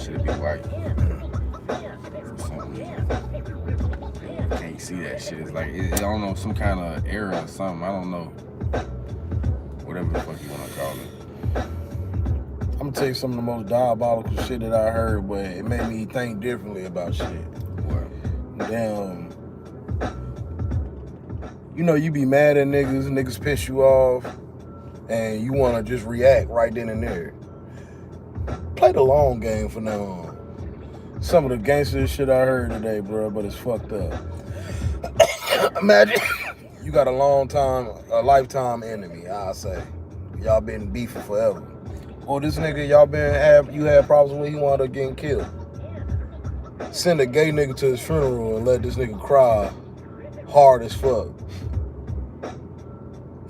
shit be white. For some reason. You can't see that shit. It's like, I don't know, some kind of error or something. I don't know. Whatever the fuck you want to call it. I'm gonna tell you some of the most diabolical shit that I heard, but it made me think differently about shit. What? Damn. You know, you be mad at niggas piss you off, and you wanna just react right then and there. Play the long game for now on. Some of the gangster shit I heard today, bro, but it's fucked up. Imagine you got a lifetime enemy, I'll say. Y'all been beefing forever. Or this nigga you had problems with, he wound up getting killed. Send a gay nigga to his funeral and let this nigga cry hard as fuck.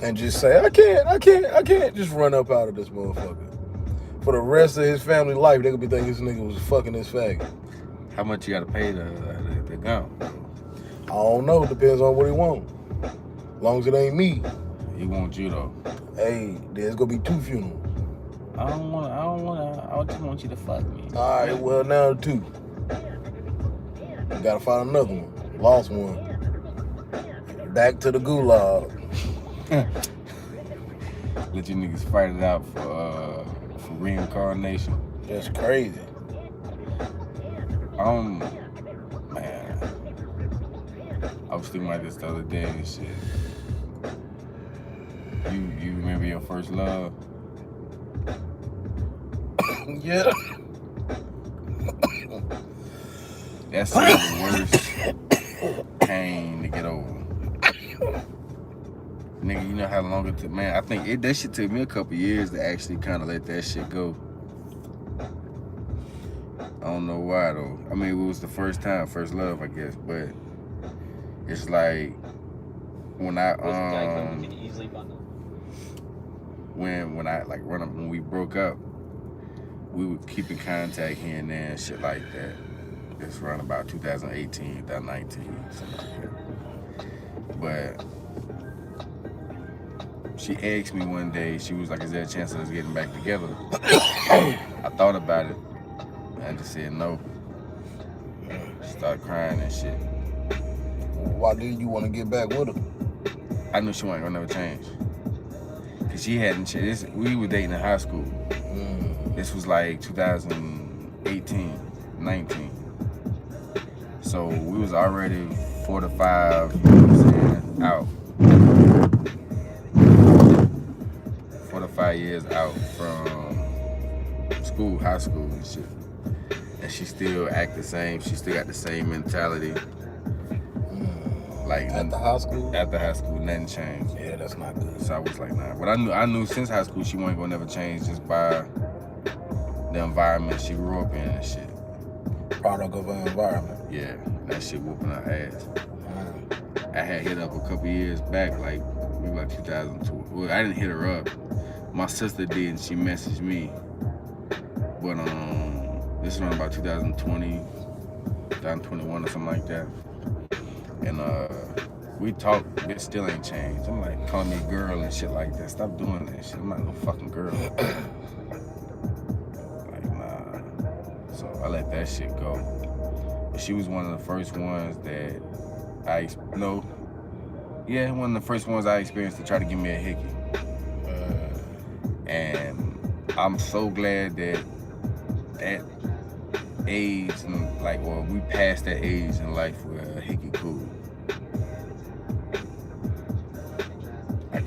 And just say, I can't just run up out of this motherfucker. For the rest of his family life, they could be thinking this nigga was fucking this faggot. How much you gotta pay to go? I don't know, depends on what he want. As long as it ain't me. He want you though. Hey, there's gonna be 2 funerals. I just want you to fuck me. Alright, well now 2. You gotta find another one. Lost one. Back to the gulag. Let you niggas fight it out for reincarnation. That's crazy. Man, I was thinking about this the other day and shit. You remember your first love? Yeah. That's the worst pain to get over. Nigga, you know how long it took? Man, I think that shit took me a couple years to actually kind of let that shit go. I don't know why though. I mean, it was the first love, I guess, but it's like when I when we broke up, we would keep in contact here and there and shit like that. It's around about 2018, 2019, something like that. But she asked me one day, she was like, is there a chance of us getting back together? I thought about it. I just said no. She started crying and shit. Why did you want to get back with her? I knew she wasn't gonna never change. Cause she hadn't changed. We were dating in high school. This was like 2018, 19. So we was already 4 to 5, you know what I'm saying, out. 4 to 5 years out from school, high school and shit. And she still act the same. She still got the same mentality. Like At the high school? After high school, nothing changed. Yeah, that's not good. So I was like, nah. But I knew since high school she wasn't gonna never change just by the environment she grew up in and shit. Product of an environment. Yeah, that shit whooping her ass. I had hit up a couple years back, like maybe like 2002. Well, I didn't hit her up. My sister did, and she messaged me. But this is around about 2020, 2021 or something like that. And we talked, it still ain't changed. I'm like, calling me girl and shit like that. Stop doing that shit. I'm not no fucking girl. Like, nah. So I let that shit go. And she was one of the first ones that one of the first ones I experienced to try to give me a hickey. And I'm so glad that age and we passed that age in life where a hickey cool.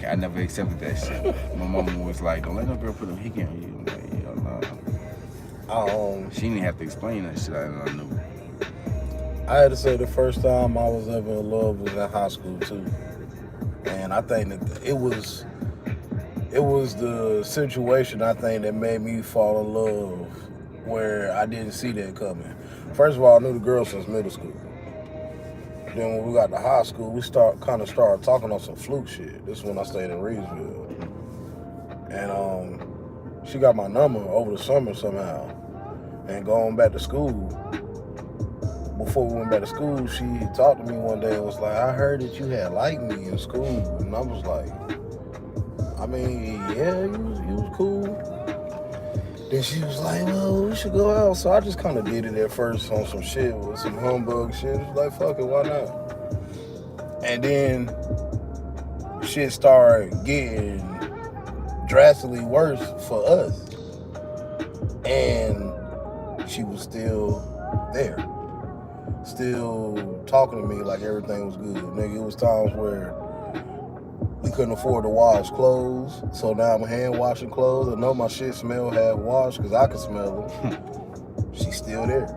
I never accepted that shit. My mama was like, don't let no girl put a hickey on you. I'm like, hell no. She didn't have to explain that shit. I knew. I had to say the first time I was ever in love was in high school too. And I think that it was the situation I think that made me fall in love where I didn't see that coming. First of all, I knew the girl since middle school. Then when we got to high school, we started talking on some fluke shit. This is when I stayed in Reedsville. And she got my number over the summer somehow. And going back to school, before we went back to school, she talked to me one day and was like, I heard that you had liked me in school. And I was like, I mean, yeah, you was cool. Then she was like, well, we should go out. So I just kind of did it at first on some shit with some humbug shit. It was like, fuck it, why not? And then shit started getting drastically worse for us. And she was still there. Still talking to me like everything was good. Nigga, it was times where we couldn't afford to wash clothes, so now I'm hand washing clothes. I know my shit smell half washed because I could smell them. She's still there.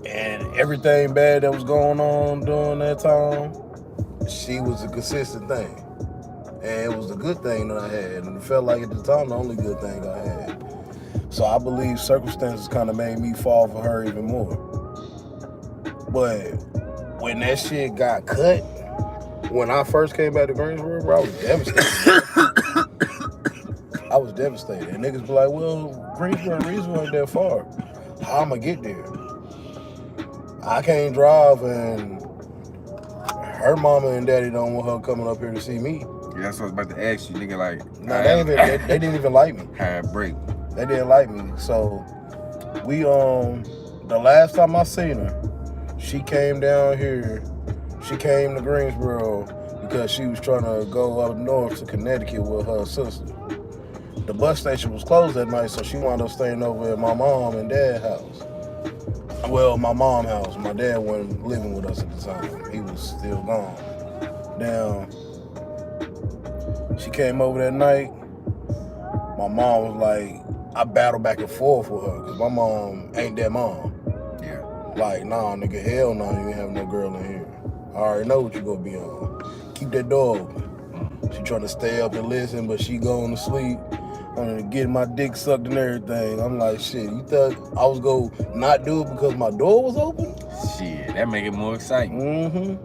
And everything bad that was going on during that time, she was a consistent thing. And it was a good thing that I had. And it felt like at the time the only good thing I had. So I believe circumstances kind of made me fall for her even more. But when that shit got cut, when I first came back to Greensboro, bro, I was devastated. I was devastated. And niggas be like, well, Greensboro ain't that far. How am I get there? I can't drive, and her mama and daddy don't want her coming up here to see me. Yeah, that's what I was about to ask you, nigga. Like, nah, they didn't even like me. Had a break. They didn't like me. So we the last time I seen her, she came down here. She came to Greensboro because she was trying to go up north to Connecticut with her sister. The bus station was closed that night, so she wound up staying over at my mom and dad's house. Well, my mom's house. My dad wasn't living with us at the time. He was still gone. Now, she came over that night. My mom was like, I battled back and forth with her because my mom ain't that mom. Yeah. Like, nah, nigga, hell no, you ain't have no girl in here. I already know what you gonna be on. Keep that door open. She trying to stay up and listen, but she going to sleep. I'm getting my dick sucked and everything. I'm like, shit, you thought I was gonna not do it because my door was open? Shit, that make it more exciting. Mm-hmm.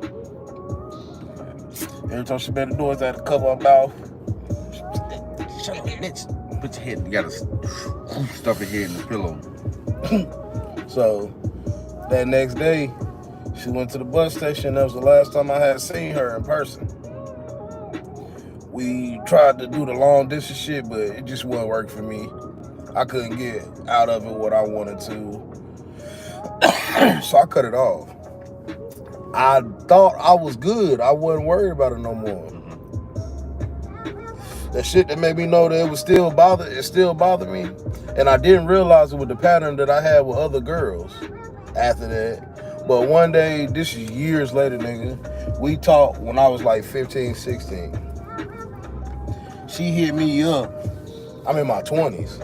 Every time she made the doors, I had to cover her mouth. Shut up, bitch. Put your head, you gotta stuff your head in the pillow. So, that next day, she went to the bus station. That was the last time I had seen her in person. We tried to do the long distance shit, but it just wouldn't work for me. I couldn't get out of it what I wanted to. So I cut it off. I thought I was good. I wasn't worried about it no more. That shit that made me know that it still bothered me. And I didn't realize it with the pattern that I had with other girls after that. But one day, this is years later, nigga, we talked when I was like 15, 16. She hit me up. I'm in my 20s.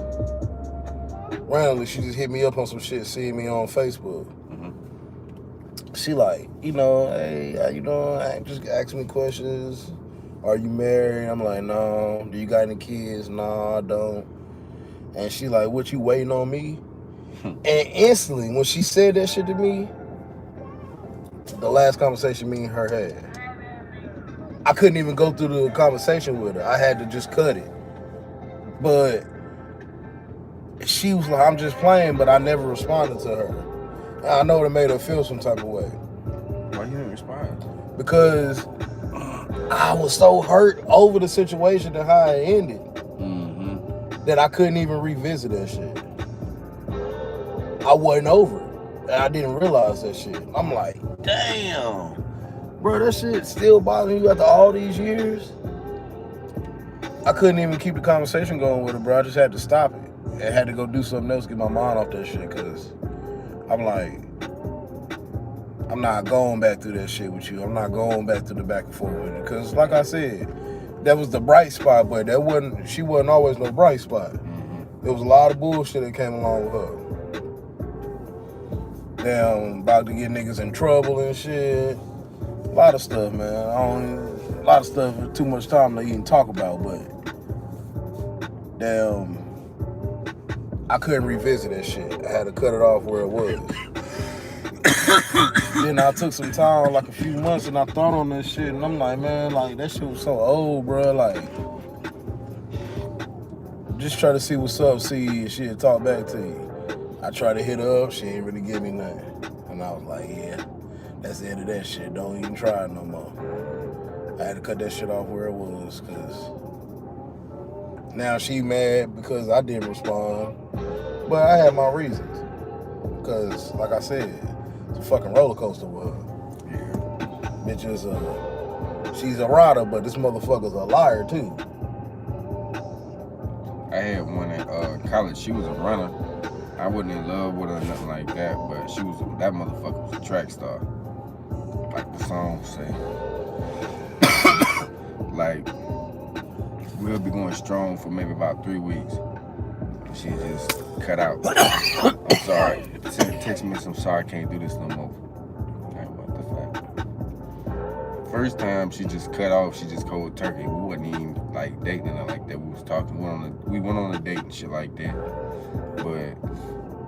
Randomly, she just hit me up on some shit, seeing me on Facebook. She like, hey, how you doing? Just ask me questions. Are you married? I'm like, no. Do you got any kids? No, I don't. And she like, what, you waiting on me? And instantly, when she said that shit to me, the last conversation me and her had, I couldn't even go through the conversation with her. I had to just cut it. But she was like, I'm just playing, but I never responded to her. And I know it made her feel some type of way. Why you didn't respond? Because I was so hurt over the situation and how it ended that I couldn't even revisit that shit. I wasn't over it. And I didn't realize that shit. I'm like, damn. Bro, that shit still bothering you after all these years? I couldn't even keep the conversation going with her, bro. I just had to stop it. I had to go do something else, get my mind off that shit, because I'm like, I'm not going back through that shit with you. I'm not going back to the back and forth with you. Because, like I said, that was the bright spot, but she wasn't always no bright spot. There was a lot of bullshit that came along with her. Damn, about to get niggas in trouble and shit. A lot of stuff, man. A lot of stuff, too much time to even talk about, but damn, I couldn't revisit that shit. I had to cut it off where it was. Then I took some time, like a few months, and I thought on this shit, and I'm like, man, like, that shit was so old, bro. Like, just try to see what's up, see if she'll talk back to you. I tried to hit her up, she ain't really give me nothing. And I was like, yeah, that's the end of that shit. Don't even try it no more. I had to cut that shit off where it was, because Now she mad because I didn't respond, but I had my reasons. Because, like I said, it's a fucking roller coaster world. Yeah. Bitch is she's a rider, but this motherfucker's a liar too. I had one at college. She was a runner. I wasn't in love with her or nothing like that, but that motherfucker was a track star. Like the song say. Like, we'll be going strong for maybe about 3 weeks. She just cut out. I'm sorry. Text me some sorry, I can't do this no more. Like, what the fuck? First time she just cut off, she just cold turkey. We wasn't even like dating her like that. We was talking. We went on a date and shit like that. But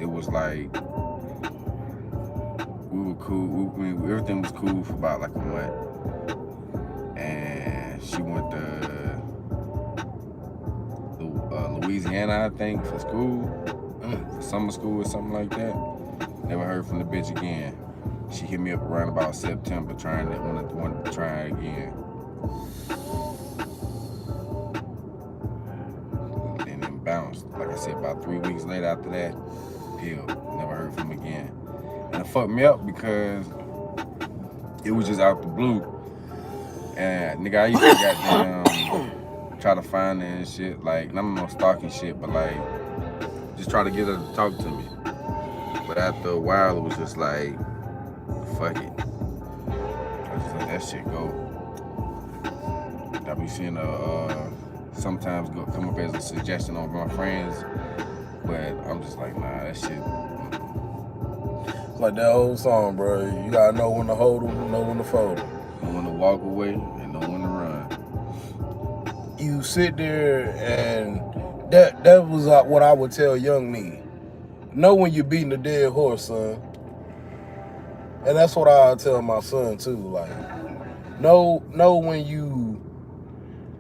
it was like we were cool. Everything was cool for about like a month. And she went to Louisiana, I think, for school, for summer school or something like that. Never heard from the bitch again. She hit me up around about September, trying to want to try again. And then bounced. Like I said, about 3 weeks later after that, peeled. Never heard from him again. And it fucked me up because it was just out the blue. And nigga, I used to goddamn try to find her and shit. Like, I'm no stalking shit, but like, just try to get her to talk to me. But after a while, it was just like, fuck it. I just let that shit go. I be seeing her sometimes come up as a suggestion on my friends, but I'm just like, nah, that shit. Like that old song, bro. You gotta know when to hold them, know when to fold them. Know when to walk away and know when to run. You sit there and that was what I would tell young me. Know when you're beating a dead horse, son. And that's what I tell my son too. Like, know when you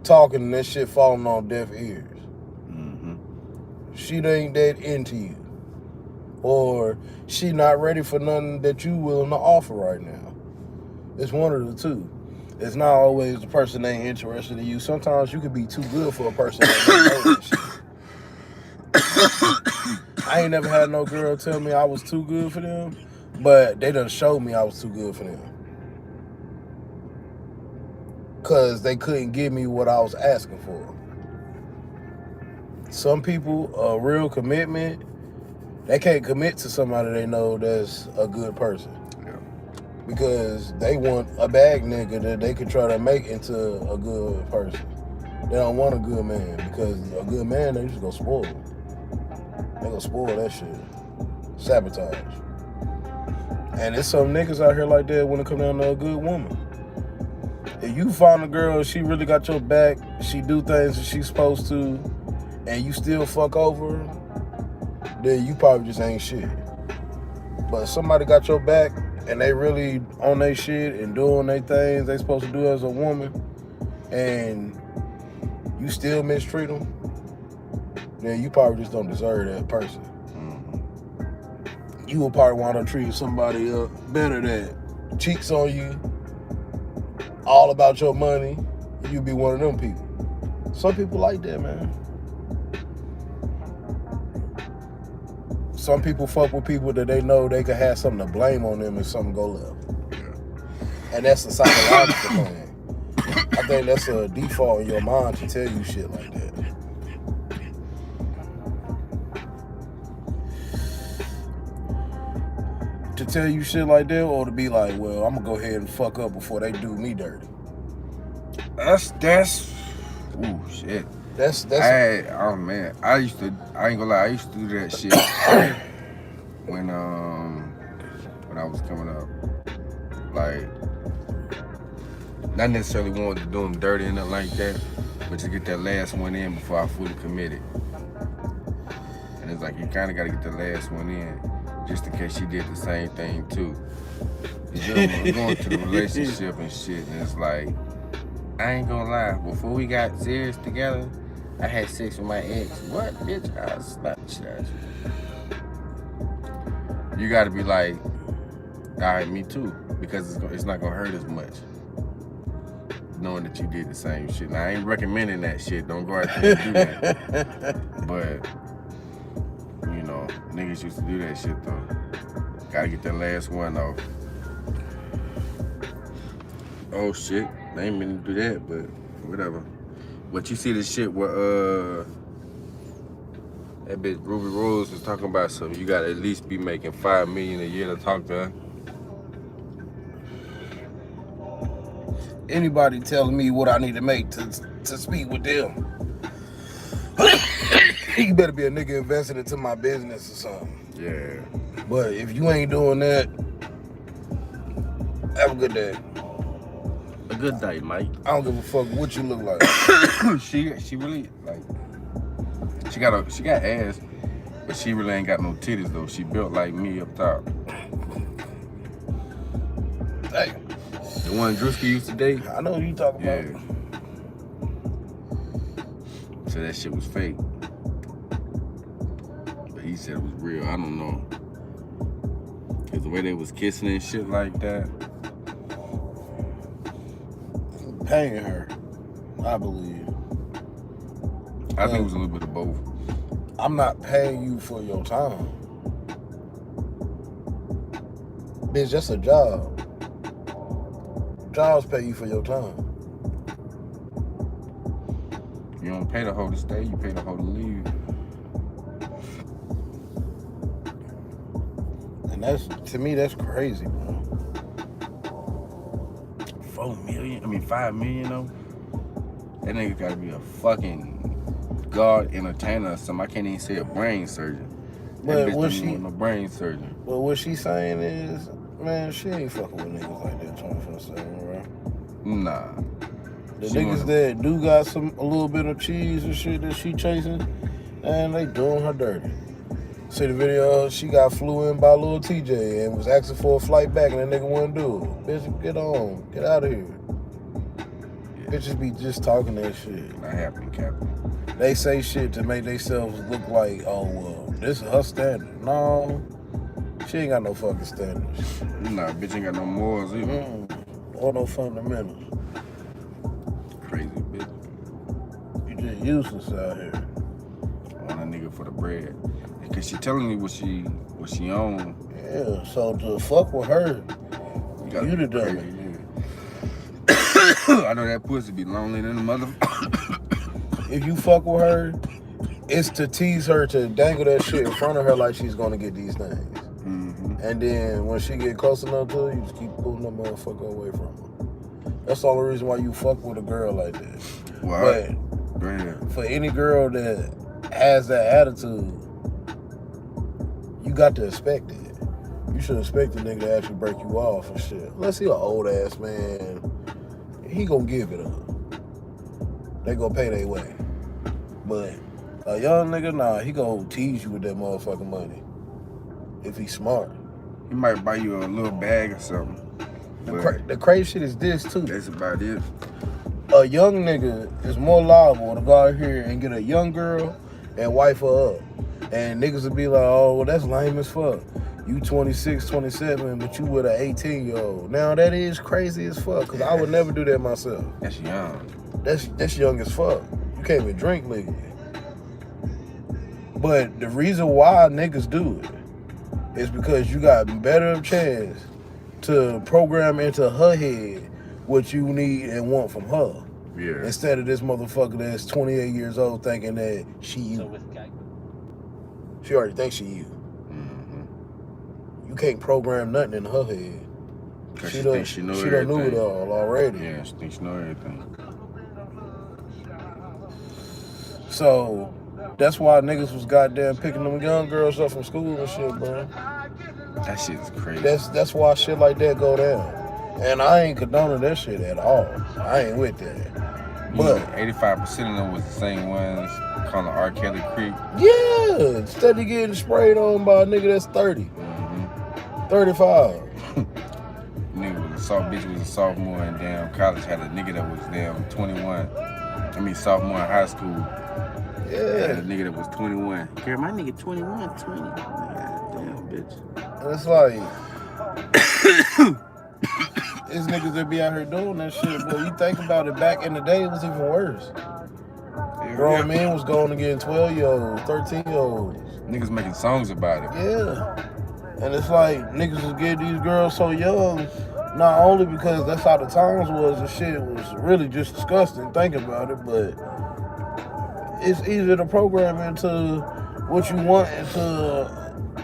talking and that shit falling on deaf ears. Mm-hmm. She ain't that into you. Or she not ready for nothing that you willing to offer right now. It's one of the two. It's not always the person that ain't interested in you. Sometimes you could be too good for a person that don't know that shit. I ain't never had no girl tell me I was too good for them, but they done showed me I was too good for them. Because they couldn't give me what I was asking for. Some people, a real commitment, they can't commit to somebody they know that's a good person. Because they want a bag nigga that they could try to make into a good person. They don't want a good man, because a good man, they just gonna spoil him. They gonna spoil that shit. Sabotage. And there's some niggas out here like that when it come down to a good woman. If you find a girl, she really got your back, she do things that she's supposed to, and you still fuck over her, then you probably just ain't shit. But if somebody got your back, and they really on their shit and doing their things they supposed to do as a woman, and you still mistreat them, then you probably just don't deserve that person. Mm-hmm. You will probably want to treat somebody better that cheats on you, all about your money. You be one of them people. Some people like that, man. Some people fuck with people that they know they could have something to blame on them if something go left. Yeah. And that's a psychological thing. I think that's a default in your mind to tell you shit like that. To tell you shit like that, or to be like, well, I'm gonna go ahead and fuck up before they do me dirty. That's ooh, shit. Oh man, I ain't gonna lie, I used to do that shit when I was coming up. Like, not necessarily wanting to do them dirty and nothing like that, but to get that last one in before I fully committed. And it's like, you kinda gotta get the last one in, just in case she did the same thing too. You're going to the relationship and shit, and it's like, I ain't gonna lie, before we got serious together, I had sex with my ex. What, bitch? I slapped the shit out of you. You gotta be like, all right, me too, because it's not gonna hurt as much. knowing that you did the same shit. Now, I ain't recommending that shit. Don't go out there and do that. But, you know, niggas used to do that shit, though. Gotta get that last one off. Oh, shit. They ain't meant to do that, but whatever. But you see the shit where, that bitch Ruby Rose was talking about something. You gotta at least be making $5 million a year to talk to her. Anybody telling me what I need to make to speak with them, you better be a nigga invested into my business or something. Yeah. But if you ain't doing that, have a good day. A good day, Mike. I don't give a fuck what you look like. she really like. She got ass, but she really ain't got no titties though. She built like me up top. Hey. The one Drewski used to date? I know who you talking about. Yeah. So that shit was fake. But he said it was real. I don't know. Cause the way they was kissing and shit like that. Paying her, I believe. I think it was a little bit of both. I'm not paying you for your time. Bitch, that's a job. Jobs pay you for your time. You don't pay the hoe to stay, you pay the hoe to leave. And that's, to me, that's crazy, bro. 4 million? I mean, 5 million though? That nigga gotta be a fucking god entertainer or something. I can't even say a brain surgeon. But That what bitch she, don't want no brain surgeon. but what she saying is, man, she ain't fucking with niggas like that 24/7, bro. Nah. The She niggas wanna- that do got a little bit of cheese and shit that she chasing, and they doing her dirty. See the video, she got flew in by Lil TJ and was asking for a flight back and that nigga wouldn't do it. Bitch, get on. Get out of here. Yeah. Bitches be just talking that shit. Not happening, Captain. They say shit to make themselves look like, oh, well, this is her standard. No, she ain't got no fucking standards. Nah, bitch ain't got no morals either. Or no fundamentals. Crazy bitch. You just useless out here. I want a nigga for the bread. Cause she telling me what she own. Yeah, so to fuck with her, gotta you be the dummy. crazy nigga. I know that pussy be lonely than a mother. If you fuck with her, it's to tease her to dangle that shit in front of her like she's gonna get these things. Mm-hmm. And then when she get close enough to her, you just keep pulling that motherfucker away from her. That's the only reason why you fuck with a girl like that. Well, But for any girl that has that attitude, you got to expect it. You should expect the nigga to actually break you off and shit. Unless he an old ass man, he gonna give it up. They gonna pay their way. But a young nigga, nah, he gonna tease you with that motherfucking money. If he's smart. he might buy you a little bag or something. The crazy shit is this too. That's about it. A young nigga is more liable to go out here and get a young girl and wife her up. And niggas would be like, oh, well, that's lame as fuck. You 26, 27, but you with an 18-year-old. Now, that is crazy as fuck, because I would never do that myself. That's young. That's young as fuck. You can't even drink legally. But the reason why niggas do it is because you got better chance to program into her head what you need and want from her. Yeah. Instead of this motherfucker that's 28 years old thinking that she you. She already thinks she you. Mm-hmm. You can't program nothing in her head. She thinks she know She done knew it everything. all already. Yeah, she thinks she know everything. So that's why niggas was goddamn picking them young girls up from school and shit, bro. That shit is crazy. That's why shit like that go down. And I ain't condoning that shit at all. I ain't with that. But 85% of them was the same ones calling R. Kelly creep. yeah, instead of getting sprayed on by a nigga that's 30, Mm-hmm. 35. Nigga was a bitch was a sophomore in damn college, had a nigga that was damn 21. I mean sophomore in high school. Had Yeah. a nigga that was 21. Girl, my nigga 21, 20. God damn, bitch. And it's like, it's niggas that be out here doing that shit. But you think about it, back in the day, it was even worse. Grown men was going to get 12-year-olds, 13-year-olds. Niggas making songs about it. Yeah. And it's like, niggas was getting these girls so young, not only because that's how the times was and shit was really just disgusting, think about it, but it's easier to program into what you want into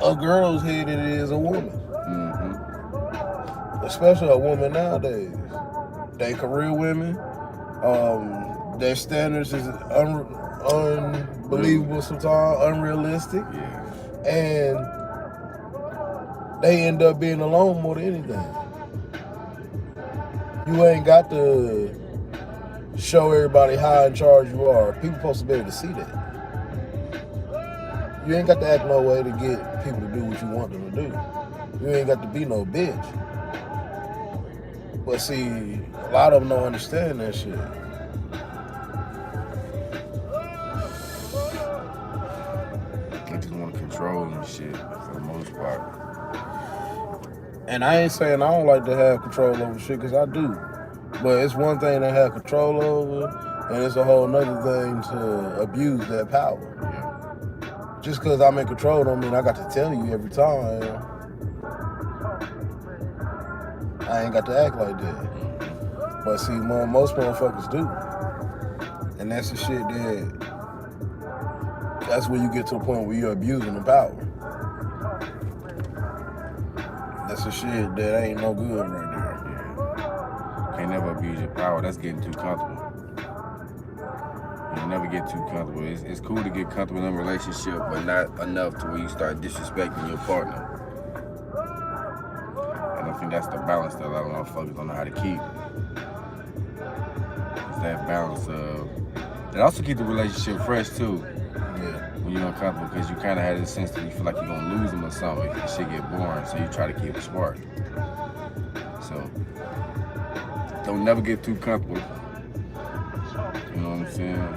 a girl's head than it is a woman. Mm-hmm. Especially a woman nowadays. They career women. Their standards is unbelievable sometimes, unrealistic. Yeah. And they end up being alone more than anything. You ain't got to show everybody how in charge you are. People supposed to be able to see that. You ain't got to act no way to get people to do what you want them to do. You ain't got to be no bitch. But see, a lot of them don't understand that shit. They just want to control and shit for the most part. And I ain't saying I don't like to have control over shit, because I do. But it's one thing to have control over, and it's a whole nother thing to abuse that power. Yeah. Just because I'm in control don't mean I got to tell you every time. I ain't got to act like that. But see, most motherfuckers do. And that's the shit that's where you get to a point where you're abusing the power. That's the shit that ain't no good right there. Yeah. Can't never abuse your power. That's getting too comfortable. You never get too comfortable. It's cool to get comfortable in a relationship, but not enough to where you start disrespecting your partner. And I think that's the balance that a lot of motherfuckers don't know how to keep. It's that balance of... It also keep the relationship fresh, too. Yeah. When you're uncomfortable, because you kind of have this sense that you feel like you're going to lose them or something. If shit get boring, so you try to keep it spark. So, don't never get too comfortable. You know what I'm saying?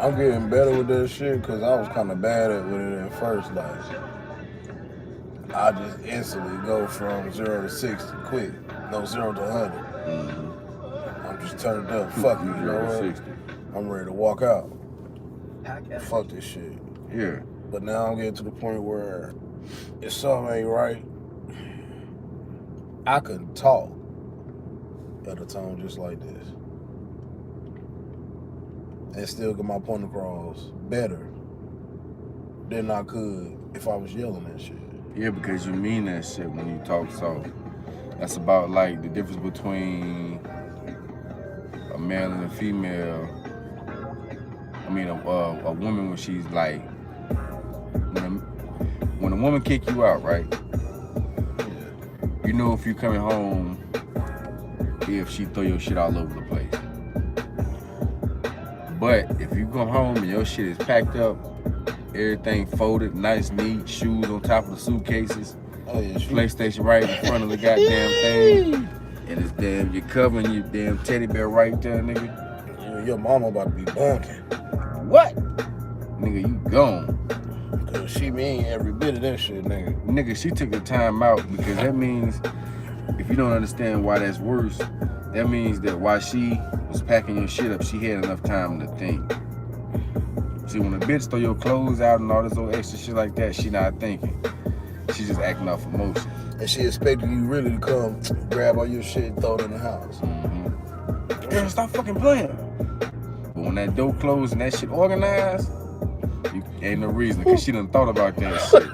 I'm getting better with that shit because I was kind of bad with it at first. Like, I just instantly go from 0 to 60 quick. No, 0 to 100. Mm-hmm. I'm just turned up. Fuck you, you know what? 60. I'm ready to walk out. Fuck this shit. Yeah. But now I'm getting to the point where if something ain't right, I can talk at a tone just like this and still get my point across better than I could if I was yelling that shit. Yeah, because you mean that shit when you talk soft. That's about like the difference between a male and a female. I mean, a woman when she's like, when a woman kick you out, right? Yeah. You know if you coming home if she throw your shit all over the place. But if you come home and your shit is packed up, everything folded, nice, neat, shoes on top of the suitcases, Oh yeah, PlayStation right in front of the goddamn thing, and it's damn, you're covering your damn teddy bear right there, nigga. Your mama about to be bunking. What? Nigga, you gone. Because she mean every bit of that shit, nigga. Nigga, she took the time out because that means, if you don't understand why that's worse, that means that while she was packing your shit up, she had enough time to think. See, when a bitch throw your clothes out and all this old extra shit like that, she not thinking. She's just acting off emotion. And she expecting you really to come grab all your shit and throw it in the house. Mm-hmm. Girl, stop fucking playing. But when that door closed and that shit organized, you ain't no reason, because she done thought about that shit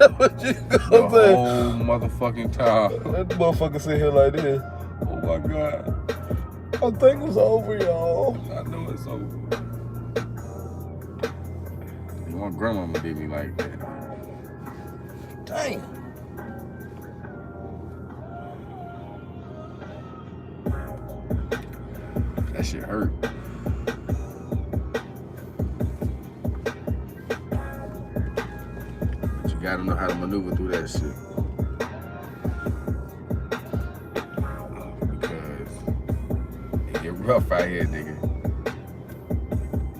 the whole motherfucking time. That motherfucker sit here like this. Oh my God. I think it's over, y'all. I know it's over. My grandmama did me like that. Dang. That shit hurt. But you gotta know how to maneuver through that shit. Because it get rough out here, nigga.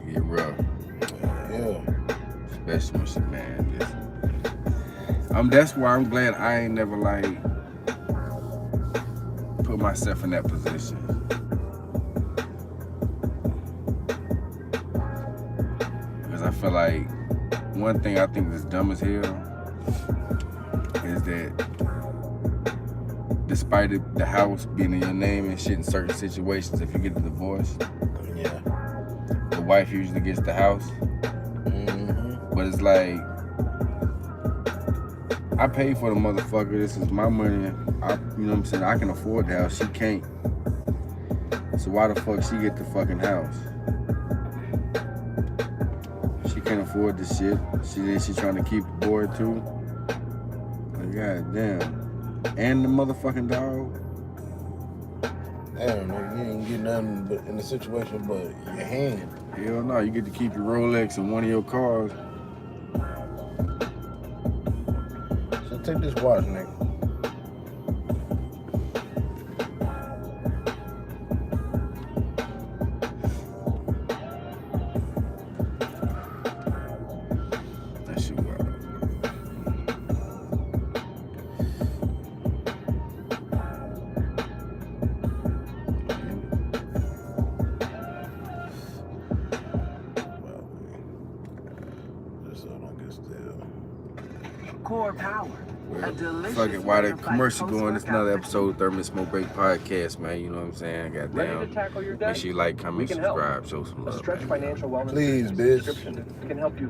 It get rough. Yeah. Especially when shit, man. That's why I'm glad I ain't never like put myself in that position. Because I feel like one thing I think is dumb as hell is that despite the house being in your name and shit in certain situations, if you get a divorce, Yeah. the wife usually gets the house. Mm-hmm. But it's like, I paid for the motherfucker. This is my money. You know what I'm saying? I can afford the house. She can't. So why the fuck she get the fucking house? She can't afford the shit. She trying to keep the boy too. Like, god damn. And the motherfucking dog. Damn, nigga, you ain't getting nothing but in the situation but your hand. Hell no, you get to keep your Rolex and one of your cars. So take this watch, nigga. That shit wild. Core Power. Fuck it, while the commercial going, it's another episode of Thurman Smoke Break Podcast, man. You know what I'm saying? Goddamn. Make sure you like, comment, subscribe, show some love. Please, bitch. Can help you